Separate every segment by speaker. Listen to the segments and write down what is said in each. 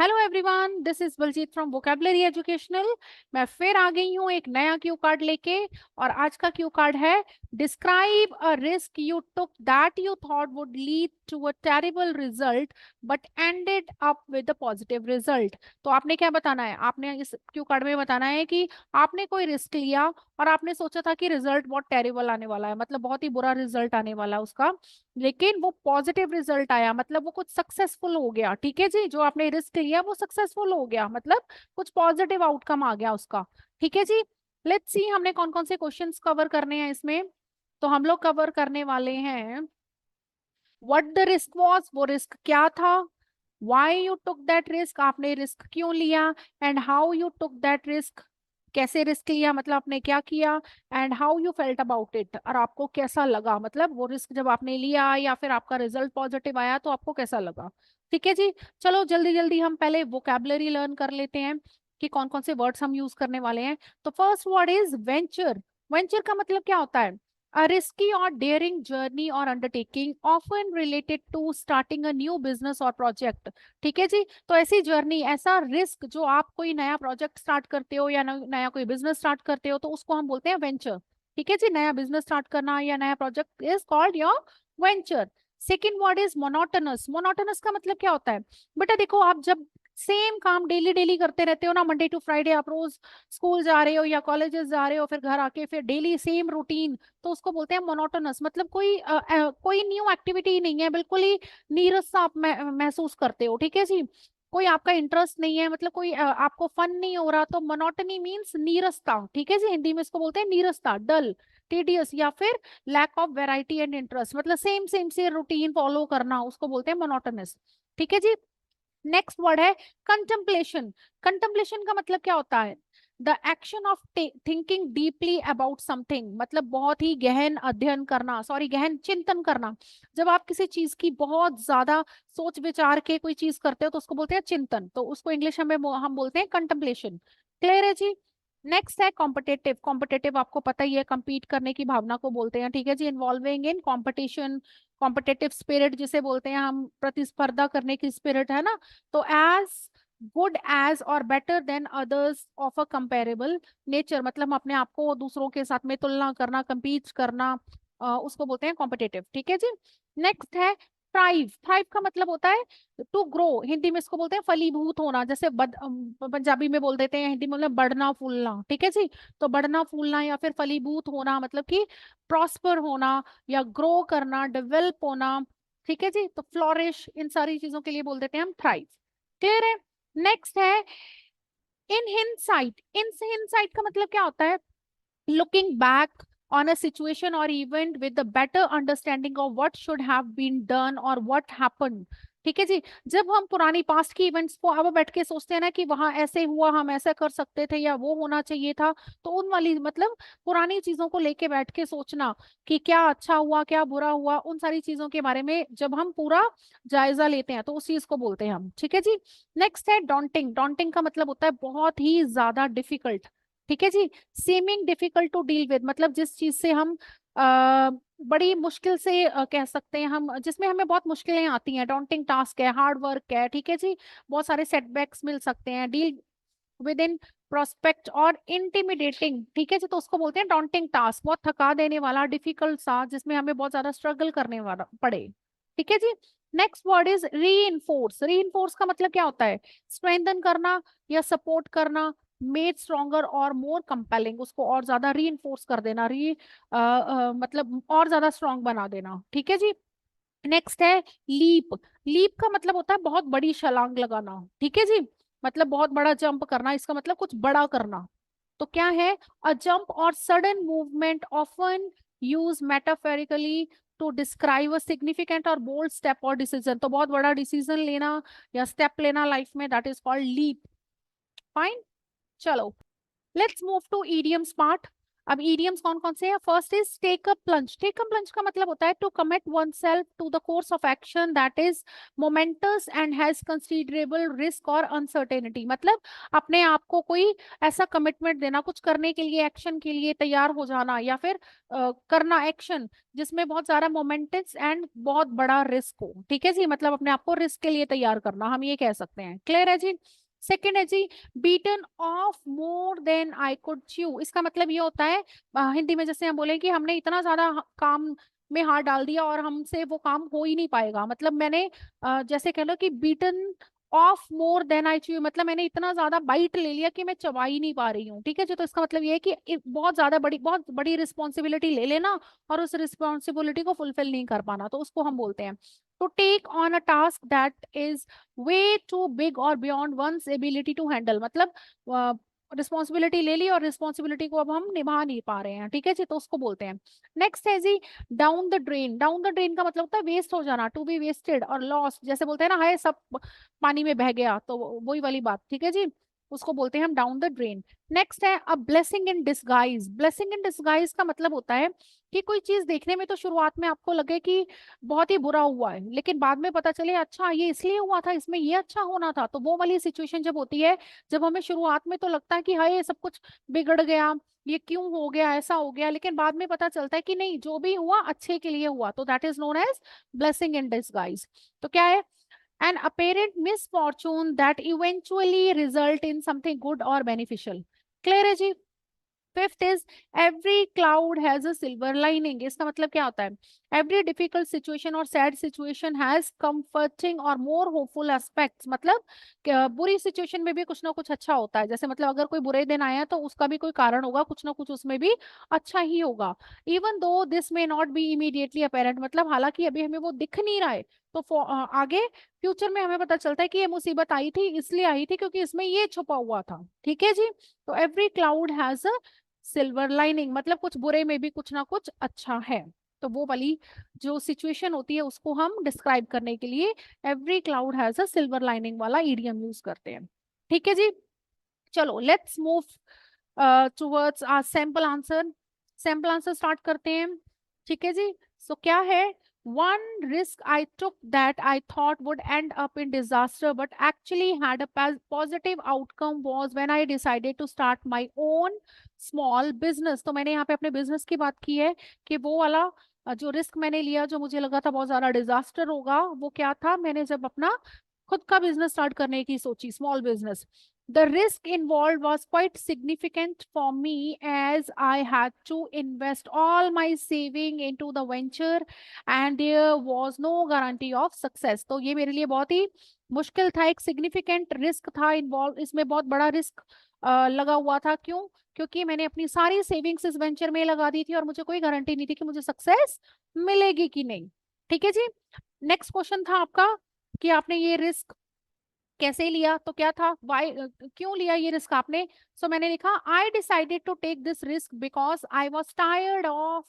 Speaker 1: Hello everyone, this is Baljeet from vocabulary educational. मैं फिर आ गई हूँ एक नया क्यू कार्ड लेके। और आज का क्यू कार्ड है describe a risk you took that you thought would lead to a terrible result but ended up with a positive result. तो आपने क्या बताना है? आपने इस क्यू कार्ड में बताना है कि आपने कोई रिस्क लिया और आपने सोचा था कि रिजल्ट बहुत टेरिबल आने वाला है, मतलब बहुत ही बुरा रिजल्ट आने वाला है उसका, लेकिन वो पॉजिटिव रिजल्ट आया, मतलब वो कुछ सक्सेसफुल हो गया। ठीक है जी, जो आपने रिस्क लिया वो सक्सेसफुल हो गया, मतलब कुछ पॉजिटिव आउटकम आ गया उसका। ठीक है जी। लेट्स सी हमने कौन कौन से क्वेश्चंस कवर करने हैं इसमें। तो हम लोग कवर करने वाले हैं व्हाट द रिस्क वाज, वो रिस्क क्या था, why you took that risk, आपने रिस्क क्यों लिया, and how you took that risk, कैसे रिस्क लिया, मतलब आपने क्या किया, and how you felt about it, और आपको कैसा लगा, मतलब वो रिस्क जब आपने लिया या फिर आपका रिजल्ट पॉजिटिव आया तो आपको कैसा लगा। ठीक है जी। चलो जल्दी जल्दी हम पहले वोकैबुलरी लर्न कर लेते हैं कि कौन कौन से वर्ड्स हम यूज करने वाले हैं। तो first word is venture. Venture का मतलब क्या होता है? A risky or daring journey or undertaking often related to starting a new business or project। ठीक है जी। तो ऐसी जर्नी, ऐसा रिस्क जो आप कोई नया प्रोजेक्ट स्टार्ट करते हो या नया कोई बिजनेस स्टार्ट करते हो तो उसको हम बोलते हैं वेंचर। ठीक है जी, नया बिजनेस स्टार्ट करना या नया project is called your venture. Second word is monotonous. Monotonous का मतलब क्या होता है? बेटा देखो, आप जब सेम काम डेली डेली करते रहते हो ना, मंडे टू फ्राइडे आप रोज स्कूल जा रहे हो या कॉलेजेस जा रहे हो, फिर घर आके फिर डेली सेम रूटीन, तो उसको बोलते हैं मोनोटोनस। मतलब कोई न्यू एक्टिविटी नहीं है, बिल्कुल ही नीरस सा आप महसूस करते हो। ठीक है जी। कोई आपका इंटरेस्ट नहीं है, मतलब कोई आपको फन नहीं हो रहा, तो मोनोटनी मीन्स नीरसता। ठीक है जी, हिंदी में इसको बोलते हैं नीरसता, डल, टीडियस, या फिर lack of variety and interest, मतलब सेम सेम से रूटीन फॉलो करना, उसको बोलते हैं मोनोटोनस। ठीक है जी। नेक्स्ट वर्ड है कंटेम्पलेशन। कंटेम्पलेशन का मतलब क्या होता है? The action of thinking deeply about something, मतलब बहुत ही गहन अध्ययन करना, सॉरी गहन चिंतन करना। जब आप किसी चीज की बहुत ज्यादा सोच विचार के कोई चीज करते हो तो उसको बोलते हैं चिंतन, तो उसको इंग्लिश में हम बोलते हैं कंटेम्पलेशन। क्लियर है जी। नेक्स्ट है कॉम्पिटेटिव। कॉम्पिटेटिव आपको पता ही है, compete करने की भावना को बोलते हैं। ठीक है जी, involving in competition, competitive spirit जिसे बोलते हैं हम, प्रतिस्पर्धा करने की स्पिरिट है ना। तो एज गुड एज और better than others of a comparable nature, मतलब हम अपने आप को दूसरों के साथ में तुलना करना, compete करना, उसको बोलते हैं कॉम्पिटेटिव। ठीक है जी। नेक्स्ट है थ्राइव। थ्राइव का मतलब होता है टू ग्रो, हिंदी में इसको बोलते हैं फलीभूत होना, जैसे पंजाबी में बोल देते हैं, हिंदी में मतलब बढ़ना फूलना। ठीक है जी। तो बढ़ना फूलना या फिर फलीभूत होना, मतलब कि प्रॉस्पर होना या ग्रो करना, डेवलप होना। ठीक है जी। तो फ्लोरिश, इन सारी चीजों के लिए बोल देते हैं हम थ्राइव। क्लियर है। नेक्स्ट है इन हिंडसाइट। इन हिंडसाइट का मतलब क्या होता है? looking back on a situation or event with a better understanding of what should have been done or what happened। ठीक है जी। जब हम पुरानी पास्ट की इवेंट्स को अब बैठ के सोचते हैं ना कि वहां ऐसे हुआ, हम ऐसा कर सकते थे या वो होना चाहिए था, तो उन वाली मतलब पुरानी चीजों को लेके बैठ के सोचना कि क्या अच्छा हुआ क्या बुरा हुआ, उन सारी चीजों के बारे में जब हम पूरा जायजा लेते हैं तो उस चीज को बोलते हैं हम। ठीक है जी। नेक्स्ट है डॉन्टिंग। डॉन्टिंग का मतलब होता है बहुत ही ज्यादा डिफिकल्ट। ठीक है जी। Seeming difficult to deal with, मतलब जिस चीज से हम बड़ी मुश्किल से कह सकते हैं हम, जिसमें हमें बहुत मुश्किलें आती हैं, डॉन्टिंग टास्क है, हार्ड वर्क है। ठीक है जी। बहुत सारे सेटबैक्स मिल सकते हैं, डील विद इन प्रोस्पेक्ट और इंटिमिडेटिंग। ठीक है जी। तो उसको बोलते हैं डॉन्टिंग टास्क, बहुत थका देने वाला, डिफिकल्ट सा, जिसमें हमें बहुत ज्यादा स्ट्रगल करने वाला पड़े। ठीक है जी। Next word is reinforce. Reinforce का मतलब क्या होता है? स्ट्रेंथन करना या सपोर्ट करना, मेड स्ट्रॉन्गर और मोर कंपेलिंग, उसको और ज्यादा री इन्फोर्स कर देना, मतलब और ज्यादा स्ट्रॉन्ग बना देना। ठीक है जी। नेक्स्ट है लीप। लीप का मतलब होता है बहुत बड़ी छलांग लगाना। ठीक है जी। मतलब बहुत बड़ा जंप करना, इसका मतलब कुछ बड़ा करना। तो क्या है? अ जंप और sudden movement often used metaphorically to describe a significant और बोल्ड स्टेप और डिसीजन। तो बहुत बड़ा डिसीजन लेना या स्टेप लेना लाइफ में, that is called leap. Fine. चलो let's move to idioms part. अब ईडियम्स कौन कौन से हैं? First is take a plunge. Take a plunge का मतलब होता है to commit oneself to the course of action that is momentous and has considerable risk और अनसर्टेनिटी। मतलब अपने आप को कोई ऐसा कमिटमेंट देना, कुछ करने के लिए, एक्शन के लिए तैयार हो जाना, या फिर करना एक्शन जिसमें बहुत सारा मोमेंटस एंड बहुत बड़ा रिस्क हो। ठीक है जी, मतलब अपने आप को रिस्क के लिए तैयार करना, हम ये कह सकते हैं। क्लियर है जी? सेकेंड है जी bitten off more than I could chew. इसका मतलब ये होता है हिंदी में जैसे हम बोले कि हमने इतना ज्यादा काम में हाथ डाल दिया और हमसे वो काम हो ही नहीं पाएगा। मतलब मैंने जैसे कह लो कि bitten off more than I chew, मतलब मैंने इतना ज्यादा बाइट ले लिया कि मैं चबा ही नहीं पा रही हूँ। ठीक है जी, तो इसका मतलब ये है कि बहुत बड़ी रिस्पॉन्सिबिलिटी ले लेना और उस रिस्पॉन्सिबिलिटी को फुलफिल नहीं कर पाना, तो उसको हम बोलते हैं to take on a task that is way too big और beyond one's ability to handle. मतलब रिस्पॉन्सिबिलिटी ले ली और रिस्पॉन्सिबिलिटी को अब हम निभा नहीं पा रहे हैं। ठीक है जी, तो उसको बोलते हैं। नेक्स्ट है जी down the drain. Down the drain का मतलब होता है वेस्ट हो जाना, to be wasted or lost. जैसे बोलते हैं ना, हाय सब पानी में बह गया, तो वही वाली बात। ठीक है जी, उसको बोलते हैं हम डाउन द ड्रेन। नेक्स्ट है अ blessing in disguise. Blessing in disguise का मतलब होता है कि कोई चीज देखने में तो शुरुआत में आपको लगे कि बहुत ही बुरा हुआ है, लेकिन बाद में पता चले अच्छा ये इसलिए हुआ था, इसमें ये अच्छा होना था। तो वो वाली सिचुएशन जब होती है, जब हमें शुरुआत में तो लगता है कि हाय ये सब कुछ बिगड़ गया, ये क्यों हो गया, ऐसा हो गया, लेकिन बाद में पता चलता है कि नहीं, जो भी हुआ अच्छे के लिए हुआ, तो that is known as blessing in disguise. तो क्या है? an apparent misfortune that eventually result in something good or beneficial। Clear है जी? Fifth is every cloud has a silver lining. इसका मतलब क्या होता है? Every difficult situation or sad situation has comforting or more hopeful aspects. मतलब बुरी situation में भी कुछ ना कुछ अच्छा होता है। जैसे मतलब अगर कोई बुरे दिन आया तो उसका भी कोई कारण होगा, कुछ ना कुछ उसमें भी अच्छा ही होगा। Even though this may not be immediately apparent, मतलब हालांकि अभी हमें वो दिख नहीं रहा है, तो आगे फ्यूचर में हमें पता चलता है कि ये मुसीबत आई थी, इसलिए आई थी क्योंकि इसमें ये छुपा हुआ था। ठीक है जी, तो every cloud has a silver lining, मतलब कुछ बुरे में भी कुछ ना कुछ अच्छा है। तो वो वाली जो सिचुएशन होती है उसको हम डिस्क्राइब करने के लिए every cloud has a silver lining वाला इडियम यूज करते हैं। ठीक है जी, चलो let's move towards our sample answer. Sample answer start करते हैं। ठीक है जी, सो क्या है? one risk I took that I thought would end up in disaster but actually had a positive outcome was when I decided to start my own small business। तो मैंने यहाँ पे अपने बिजनेस की बात की है कि वो वाला जो रिस्क मैंने लिया, जो मुझे लगा था बहुत ज्यादा डिजास्टर होगा, वो क्या था? मैंने जब अपना खुद का बिजनेस स्टार्ट करने की सोची, small business. The risk involved was quite significant for me as I had to invest all my saving into the venture and there was no guarantee of success। तो ये मेरे लिए बहुत ही मुश्किल था, एक सिग्निफिकेंट रिस्क था इन्वॉल्व, इसमें बहुत बड़ा रिस्क लगा हुआ था। क्यों? क्योंकि मैंने अपनी सारी सेविंग्स इस वेंचर में लगा दी थी और मुझे कोई गारंटी नहीं थी कि मुझे सक्सेस मिलेगी कि नहीं। ठीक है जी, नेक्स्ट क्वेश्चन था आपका कि आपने ये रिस्क कैसे लिया, तो क्या था? वाई, क्यों लिया ये रिस्क आपने? सो मैंने लिखा I decided to take this risk because I was tired of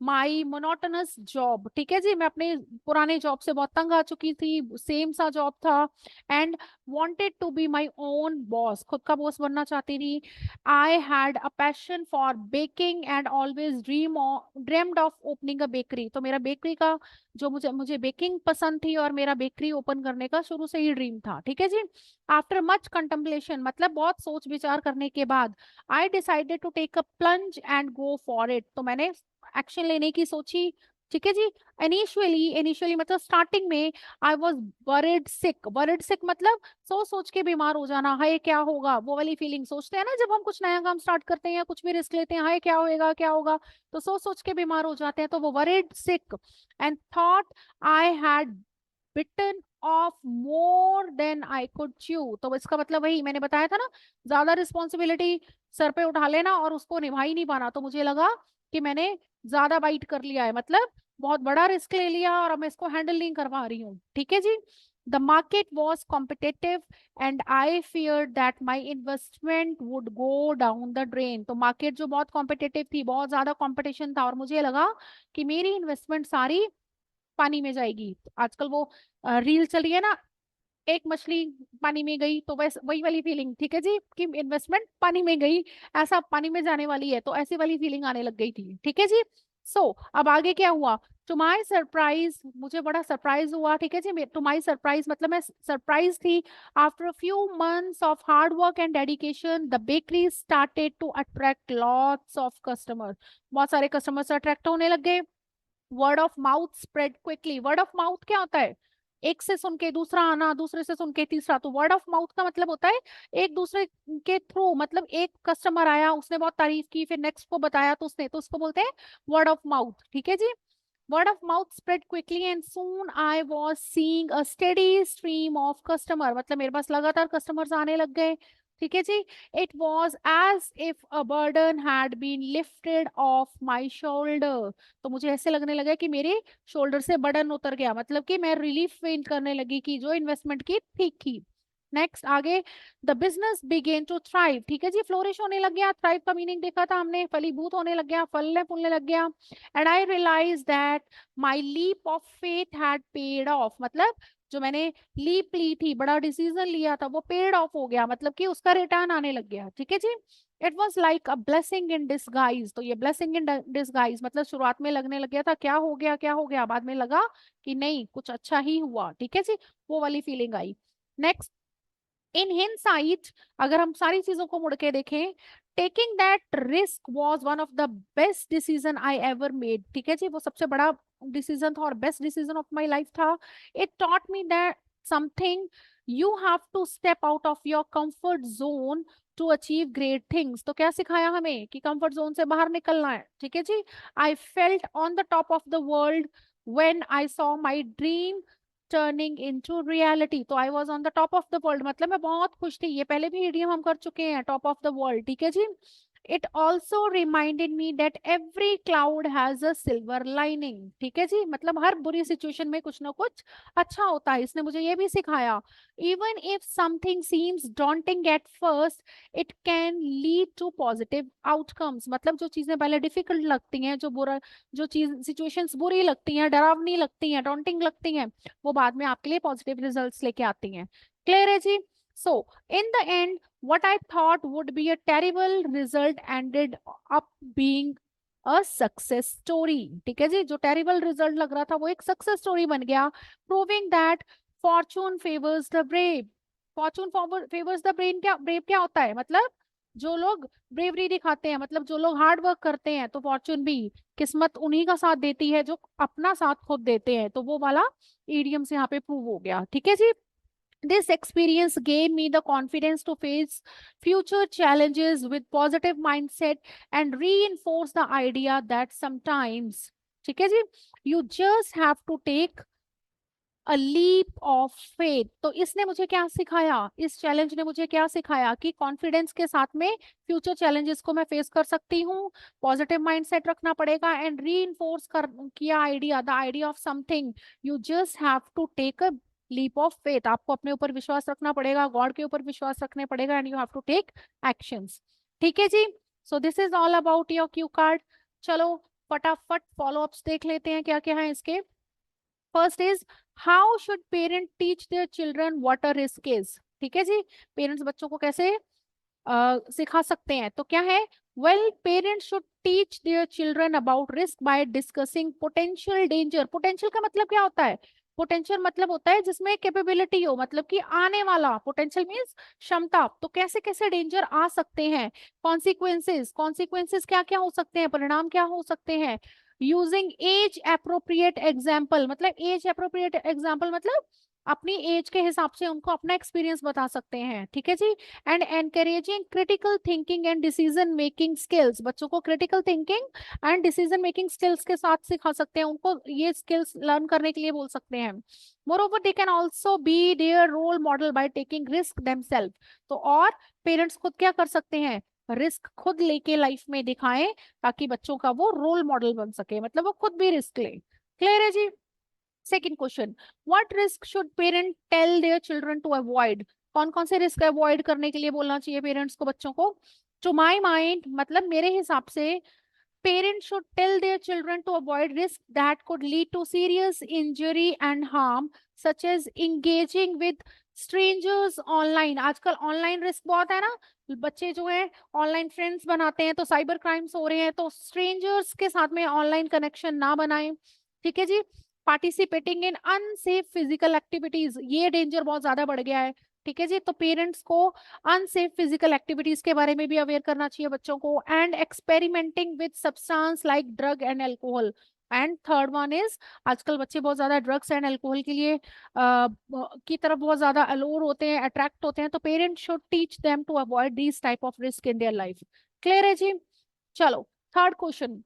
Speaker 1: my monotonous job. ठीक है जी, मैं अपने पुराने जॉब से बहुत तंग आ चुकी थी, सेम सा जॉब था, and wanted to be my own boss, खुद का बॉस बनना चाहती थी। I had a passion for baking and always dreamed of opening a bakery. तो मेरा बेकरी का जो मुझे मुझे बेकिंग पसंद थी और मेरा बेकरी ओपन करने का शुरू से ही ड्रीम था। ठीक है जी, आफ्टर मच कंtemplation, मतलब बहुत सोच विचार करने के बाद, I decided to take a plunge and go for it. तो मैंने एक्शन लेने की सोची। ठीक है जी, इनिशियली मतलब स्टार्टिंग में I was worried sick. Worried sick मतलब सोच सोच के बीमार हो जाना, हाय क्या होगा, वो वाली फीलिंग सोचते हैं ना जब हम कुछ नया काम स्टार्ट करते हैं या कुछ भी रिस्क लेते हैं, हाय क्या होएगा क्या होगा, तो सोच सोच के बीमार हो जाते हैं, तो वो worried sick and thought I had bitten off more than I could chew। तो इसका मतलब वही मैंने बताया था ना, ज्यादा रिस्पॉन्सिबिलिटी सर पे उठा लेना और उसको निभा ही नहीं पाना। तो मुझे लगा कि मैंने ज्यादा बाइट कर लिया है, मतलब बहुत बड़ा रिस्क ले लिया और अब मैं इसको हैंडल नहीं कर पा रही हूँ। ठीक है जी, the market was competitive and I fear that my investment would go down the drain. तो मार्केट जो बहुत कॉम्पिटेटिव थी, बहुत ज्यादा कॉम्पिटिशन था और मुझे लगा कि मेरी इन्वेस्टमेंट सारी पानी में जाएगी। तो आजकल वो रील चल रही है ना, एक मछली पानी में गई तो वैसे वही वाली फीलिंग, ठीक है जी, कि इन्वेस्टमेंट पानी में गई, ऐसा पानी में जाने वाली है तो ऐसी वाली फीलिंग आने लग गई थी, ठीक है जी। सो अब आगे क्या हुआ, टू माई सरप्राइज, मुझे बड़ा सरप्राइज हुआ, ठीक है जी, टू माई सरप्राइज मतलब मैं सरप्राइज थी। After a few months of hard work and dedication the bakery started to attract lots of customer, बहुत सारे कस्टमर्स अट्रैक्ट होने लग गए। Word of mouth spread quickly, word of mouth क्या होता है, एक से सुन के दूसरा आना, दूसरे से सुन के तीसरा, तो वर्ड ऑफ माउथ का मतलब होता है एक दूसरे के थ्रू, मतलब एक कस्टमर आया उसने बहुत तारीफ की फिर नेक्स्ट को बताया तो उसने, तो उसको बोलते हैं वर्ड ऑफ माउथ, ठीक है जी। Word of mouth spread quickly and soon I was seeing a steady stream of customer, मतलब मेरे पास लगातार कस्टमर्स आने लग गए, ठीक है जी। It was as if a burden had been lifted off my shoulder, तो मुझे ऐसे लगने लगा कि मेरे शोल्डर से बर्डन उतर गया, मतलब कि मैं रिलीफ फील करने लगी कि जो इन्वेस्टमेंट की ठीक थी। नेक्स्ट आगे, the business begin to thrive, ठीक है जी, फ्लोरिश होने लग गया, थ्राइव का मीनिंग देखा था हमने, फलीभूत होने लग गया, फलने फूलने लग गया। And I realize that my leap of faith had paid off, मतलब जो मैंने लीप ली थी, बड़ा डिसीजन लिया था, वो पेड ऑफ हो गया, मतलब कि उसका रिटर्न आने लग गया, ठीक है जी। It was like a blessing in disguise, तो ये ब्लेसिंग इन डिसगाइज मतलब शुरुआत में लगने लग गया था क्या हो गया क्या हो गया, बाद में लगा कि नहीं कुछ अच्छा ही हुआ, ठीक है जी, वो वाली फीलिंग आई। नेक्स्ट, इन हिंडसाइट, अगर हम सारी चीजों को मुड़ के देखें, taking that risk was one of the best decision I ever made, ठीक है जी, वो सबसे बड़ा डिसीजन था और best decision of my life था। It taught me that something, you have to step out of your comfort zone to achieve great things, तो क्या सिखाया हमें कि कंफर्ट जोन से बाहर निकलना है, ठीक है जी। I felt on the top of the world when I saw my dream turning into reality, तो I was on the top of the world, मतलब मैं बहुत खुश थी, ये पहले भी इडियम हम कर चुके हैं, टॉप ऑफ द वर्ल्ड, ठीक है जी। It also reminded me that every cloud has a silver lining, ठीक है जी, मतलब हर बुरी सिचुएशन में कुछ ना कुछ अच्छा होता है, इसने मुझे ये भी सिखाया। Even if something seems daunting at first it can lead to positive outcomes, मतलब जो चीजें पहले डिफिकल्ट लगती हैं, जो बुरा, जो चीज सिचुएशंस बुरी लगती हैं, डरावनी लगती हैं, डॉन्टिंग लगती हैं, वो बाद में आपके लिए पॉजिटिव रिजल्ट्स लेके आती हैं। क्लियर है जी। So in the end what I thought would be a terrible result ended up being a success story, ठीक है जी, जो terrible result लग रहा था वो एक success story बन गया, proving that fortune favors the brave, fortune favors the brain, क्या brave क्या होता है, मतलब जो लोग ब्रेवरी दिखाते हैं, मतलब जो लोग हार्ड वर्क करते हैं, तो फॉर्चून भी, किस्मत उन्हीं का साथ देती है जो अपना साथ खुद देते हैं, तो वो वाला ईडियम से यहाँ पे प्रूव हो गया, ठीक है जी। This experience gave me the confidence to face future challenges with positive mindset and reinforce the idea that sometimes, ठीक है जी, you just have to take a leap of faith, तो इसने मुझे क्या सिखाया, इस चैलेंज ने मुझे क्या सिखाया कि कॉन्फिडेंस के साथ में फ्यूचर चैलेंजेस को मैं फेस कर सकती हूँ, पॉजिटिव माइंडसेट रखना पड़ेगा, एंड री कर किया idea, the idea of something, you just have to take a leap of faith, आपको अपने ऊपर विश्वास रखना पड़ेगा, गॉड के ऊपर विश्वास रखने पड़ेगा, and you have to take actions, ठीक है जी। So this is all about your cue card. चलो फटाफट फॉलो अप्स देख लेते हैं क्या क्या है इसके। First is, how should parent teach their children what a risk is, ठीक है जी, पेरेंट्स बच्चों को कैसे सिखा सकते हैं, तो क्या है, well parents should teach their children about risk by discussing potential danger, potential का मतलब क्या होता है, पोटेंशियल मतलब होता है जिसमें कैपेबिलिटी हो, मतलब कि आने वाला, पोटेंशियल मींस क्षमता, तो कैसे कैसे डेंजर आ सकते हैं, कॉन्सिक्वेंसेस, कॉन्सिक्वेंसेस क्या क्या हो सकते हैं, परिणाम क्या हो सकते हैं, यूजिंग एज अप्रोप्रिएट एग्जाम्पल, मतलब एज अप्रोप्रिएट एग्जाम्पल मतलब अपनी एज के हिसाब से उनको अपना एक्सपीरियंस बता सकते हैं, ठीक है जी। And encouraging critical thinking and decision making skills, बच्चों को critical thinking and decision making skills के साथ सिखा सकते हैं, उनको ये स्किल्स लर्न करने के लिए बोल सकते हैं। Moreover they can also be their role model by taking risk themselves, तो और पेरेंट्स खुद क्या कर सकते हैं, रिस्क खुद लेके लाइफ में दिखाएं, ताकि बच्चों का वो रोल मॉडल बन सके, मतलब वो खुद भी रिस्क ले। क्लियर है जी। Second question, what risk should parent tell their children to avoid, कौन कौन से रिस्क अवॉइड करने के लिए बोलना चाहिए पेरेंट्स को बच्चों को। टू माई माइंड, मतलब मेरे हिसाब से parents should tell their children to avoid risks that could lead to serious injury and harm, such as engaging with strangers online, आजकल ऑनलाइन रिस्क बहुत है ना, बच्चे जो है ऑनलाइन फ्रेंड्स बनाते हैं तो साइबर क्राइम्स हो रहे हैं, तो स्ट्रेंजर्स के साथ में ऑनलाइन कनेक्शन ना बनाएं। ठीक है जी। Participating in unsafe physical activities, ये डेंजर बहुत ज्यादा बढ़ गया है। ठीक है जी, तो पेरेंट्स को अनसेफ फिजिकल एक्टिविटीज के बारे में भी अवेयर करना चाहिए बच्चों को। And experimenting with substance like drug and alcohol. And third one is, आजकल बच्चे बहुत ज्यादा ड्रग्स एंड अल्कोहल के लिए की तरफ बहुत ज्यादा अलोर होते हैं, अट्रैक्ट होते हैं, तो parents should teach them to avoid this type of risk in their life. Clear है जी। चलो, third question,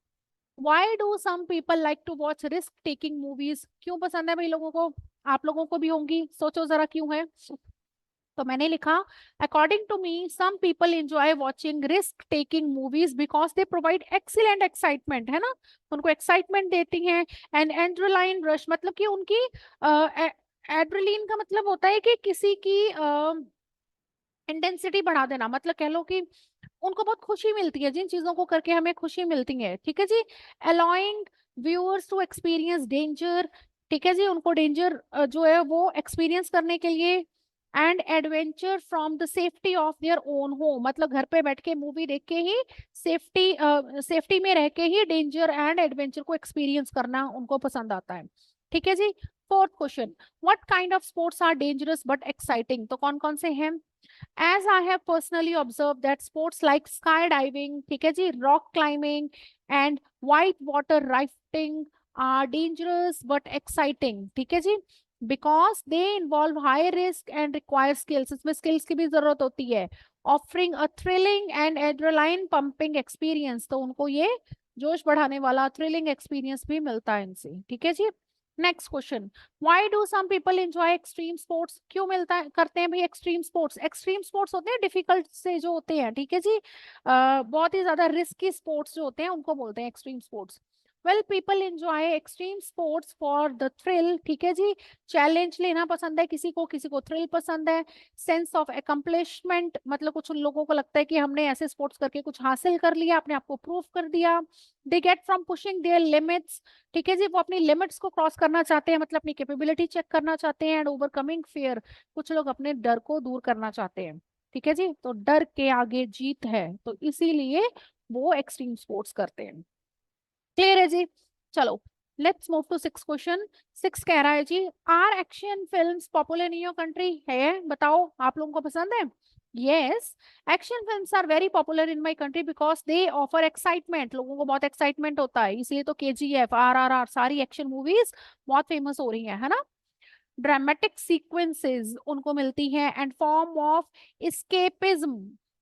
Speaker 1: why do some people like to watch risk taking movies, क्यों पसंद है भाई लोगों को? आप लोगों को भी होंगी, सोचो जरा क्यों है। तो मैंने लिखा, according to me some people enjoy watching risk taking movies because they provide excellent excitement, है ना, उनको एक्साइटमेंट देती हैं। एंड एड्रेनालाइन रश, मतलब कि उनकी एड्रेलिन का मतलब होता है कि किसी की इंटेंसिटी बढ़ा देना, मतलब कह लो कि उनको बहुत खुशी मिलती है जिन चीजों को करके हमें खुशी मिलती है। ठीक है जी। Allowing viewers to experience danger, ठीक है जी, उनको डेंजर जो है वो एक्सपीरियंस करने के लिए। And adventure from the safety of their own home, मतलब घर पे बैठ के मूवी देख के ही सेफ्टी में रह के ही डेंजर एंड एडवेंचर को एक्सपीरियंस करना उनको पसंद आता है। ठीक है जी। Fourth question, what kind of sports are dangerous but exciting, तो कौन कौन से हैं? As I have personally observed that sports like skydiving, ठीक है जी, rock climbing and white water rafting are dangerous but exciting, ठीक है जी, because they involve high risk and require skills, इसमें skills की भी जरूरत होती है, offering a thrilling and adrenaline pumping experience, तो उनको ये जोश बढ़ाने वाला थ्रिलिंग एक्सपीरियंस भी मिलता है इनसे। ठीक है जी। Next question, why do some people enjoy extreme sports, क्यों मिलता है करते हैं भाई एक्सट्रीम स्पोर्ट्स? एक्सट्रीम स्पोर्ट्स होते हैं डिफिकल्ट से जो होते हैं, ठीक है जी, बहुत ही ज्यादा रिस्की स्पोर्ट्स जो होते हैं उनको बोलते हैं extreme sports. Well, people enjoy extreme sports for the thrill, ठीक है जी, चैलेंज लेना पसंद है किसी को थ्रिल पसंद है। सेंस ऑफ अकम्पलिशमेंट, मतलब कुछ उन लोगों को लगता है कि हमने ऐसे स्पोर्ट्स करके कुछ हासिल कर लिया, अपने आप को प्रूव कर दिया। They get from pushing there limits, ठीक है जी, वो अपनी लिमिट्स को क्रॉस करना चाहते हैं, मतलब अपनी कैपेबिलिटी चेक करना चाहते हैं। एंड ओवरकमिंग फियर, कुछ लोग अपने डर को दूर करना चाहते हैं। ठीक है जी, तो डर के आगे जीत है, तो इसीलिए वो एक्सट्रीम स्पोर्ट्स करते हैं। क्लियर है जी। चलो, let's move to six question. Six कह रहा है जी, are action films popular in your country, है बताओ, आप लोगों को पसंद है? Yes, action films are very popular in my country because they offer excitement, लोगों को बहुत एक्साइटमेंट होता है, इसलिए तो केजीएफ, आरआरआर, सारी एक्शन मूवीज बहुत फेमस हो रही है ना। ड्रामेटिक सीक्वेंसेस उनको मिलती हैं and form of escapism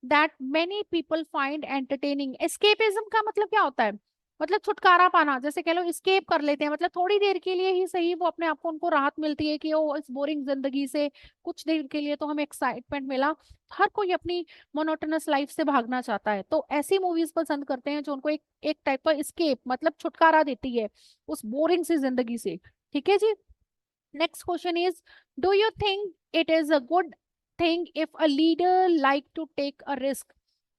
Speaker 1: that many people find entertaining. Escapism का मतलब क्या होता है? मतलब छुटकारा पाना, जैसे कह लो एस्केप कर लेते हैं, मतलब थोड़ी देर के लिए ही सही वो अपने आप को, उनको राहत मिलती है कि वो इस बोरिंग जिंदगी से कुछ देर के लिए तो हमें एक्साइटमेंट मिला। हर कोई अपनी मोनोटोनस लाइफ से भागना चाहता है, तो ऐसी मूवीज पसंद करते हैं जो उनको एक एक टाइप का एस्केप, मतलब छुटकारा देती है उस बोरिंग सी जिंदगी से। ठीक है जी। Next question is, do you think it is a good thing if a leader like to take a risk?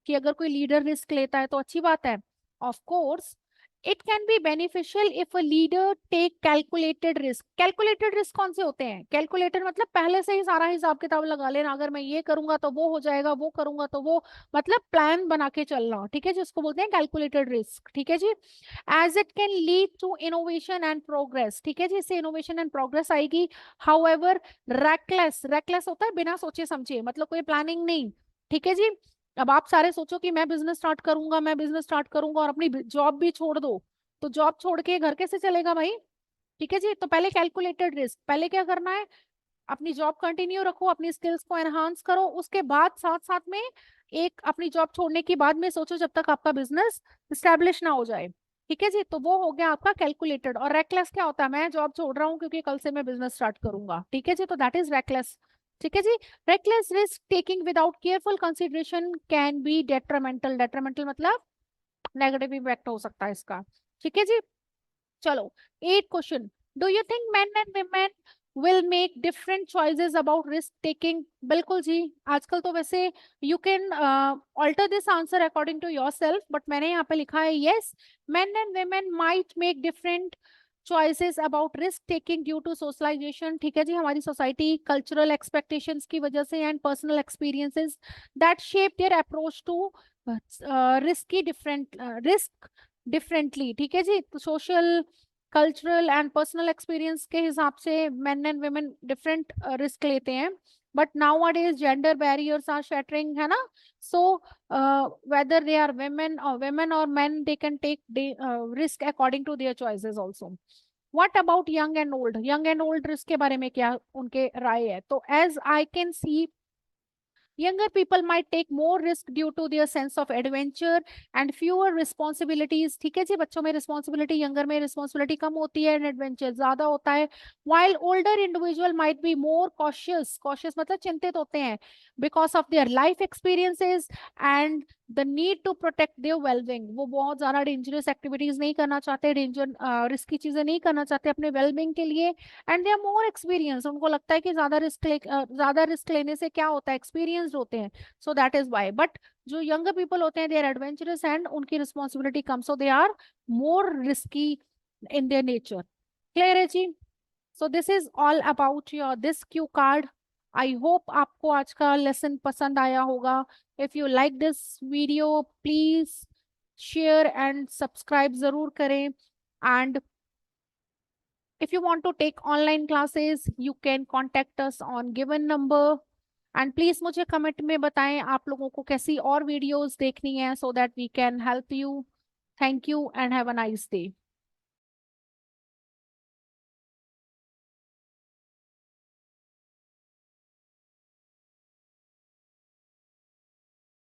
Speaker 1: कि अगर कोई लीडर रिस्क लेता है तो अच्छी बात है। Of course it can be beneficial if a leader take calculated risk. Calculated risk कौन से होते हैं? कैलकुलेटेड मतलब पहले से ही सारा हिसाब किताब लगा लेना, अगर मैं ये करूंगा तो वो हो जाएगा, वो करूंगा तो वो, मतलब प्लान बना के चलना। ठीक है, जिसको बोलते हैं कैलकुलेटेड रिस्क। ठीक है जी। As it can lead to innovation and progress, ठीक है जी, इससे इनोवेशन एंड प्रोग्रेस आएगी। हाउएवर रेकलेस, रेकलेस होता है बिना सोचे समझे, मतलब कोई प्लानिंग नहीं। ठीक है जी। अब आप सारे सोचो कि मैं बिजनेस स्टार्ट करूंगा, मैं बिजनेस स्टार्ट करूंगा, और अपनी जॉब भी छोड़ दो, तो जॉब छोड़ के घर कैसे चलेगा भाई? ठीक है जी, तो पहले कैलकुलेटेड रिस्क, पहले क्या करना है, अपनी जॉब कंटिन्यू रखो, अपनी स्किल्स को एनहांस करो, उसके बाद साथ साथ में एक अपनी जॉब छोड़ने के बाद में सोचो जब तक आपका बिजनेस स्टैब्लिश ना हो जाए। ठीक है जी, तो वो हो गया आपका कैलकुलेटेड। और रेकलेस क्या होता है? मैं जॉब छोड़ रहा हूँ क्योंकि कल से मैं बिजनेस स्टार्ट करूंगा। ठीक है जी, तो दैट इज रेकलेस। ठीक है जी। Reckless risk taking without careful consideration can be detrimental. Detrimental मतलब नेगेटिव इम्पैक्ट हो सकता है इसका। ठीक है जी। चलो, eight question, do you think men and women will make different choices about risk taking? बिल्कुल जी, आजकल तो वैसे you can alter this answer according to your self, but मैंने यहाँ पे लिखा है yes, men and women might make different choices about risk taking due to socialization, ठीक है जी, हमारी सोसाइटी कल्चरल एक्सपेक्टेशंस की वजह से and personal experiences that shape their approach to risk differently, ठीक है जी। तो social cultural and personal experience के हिसाब से men and women different risk लेते हैं, but nowadays gender barriers are shattering, है ना। So whether they are women or men, they can take risk according to their choices also. What about young and old? Young and old risk के बारे में क्या उनके राय है? तो as I can see, younger people might take more risk due to their sense of adventure and fewer responsibilities, ठीक है जी, बच्चों में responsibility, younger में responsibility कम होती है and adventure ज्यादा होता है, while older individual might be more cautious मतलब चिंतित होते हैं because of their life experiences and the need to protect their well-being, वो बहुत ज्यादा डेंजरस एक्टिविटीज नहीं करना चाहते, रिस्की चीजें नहीं करना चाहते अपने वेलबींग के लिए, and they are more experience, उनको लगता है कि ज्यादा रिस्क लेने से क्या होता है, एक्सपीरियंस होते हैं, so that is why. But जो यंगर पीपल होते हैं दे आर एडवेंचरस एंड उनकी रिस्पॉन्सिबिलिटी कम, so they are more risky in their nature. Clear है जी? So this is all about your this cue card. I hope आपको आज का लेसन पसंद आया होगा। If you like this video please share and subscribe जरूर करें, and if you want to take online classes, you can contact us on given number. And please मुझे comment में बताएं आप लोगों को कैसी और वीडियोस देखनी है, so that we can help you. Thank you and have a nice day.